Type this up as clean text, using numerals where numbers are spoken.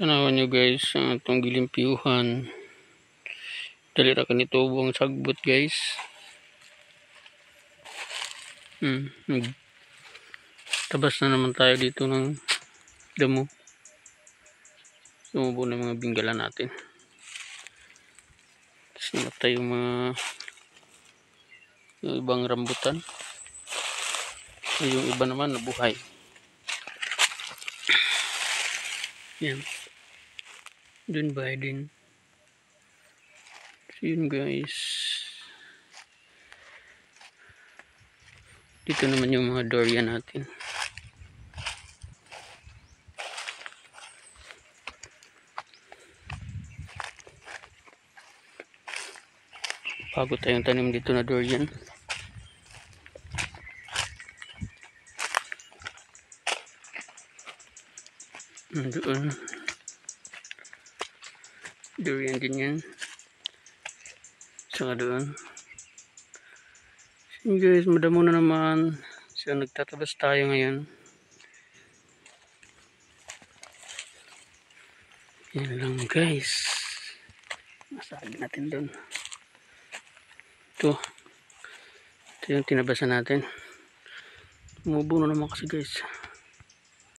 Tanawan nyo guys ang itong gilimpiyuhan. Dali ra kanito buong sagbot guys. Tabas na naman tayo dito ng damo. Sumubo na mga binggalan natin. Tapos namatay yung ibang rambutan. Yung iba naman nabuhay. Yan. Dun ba din. So yun guys. Dito naman yung mga durian natin. Bago tayong tanim dito na durian. Doon. Durian din yan. Saka doon. So guys, madamo na naman. So nagtatabas tayo ngayon. Yan lang guys. Masagin natin doon. Ito yung tinabasan natin. Tumubo na naman kasi guys.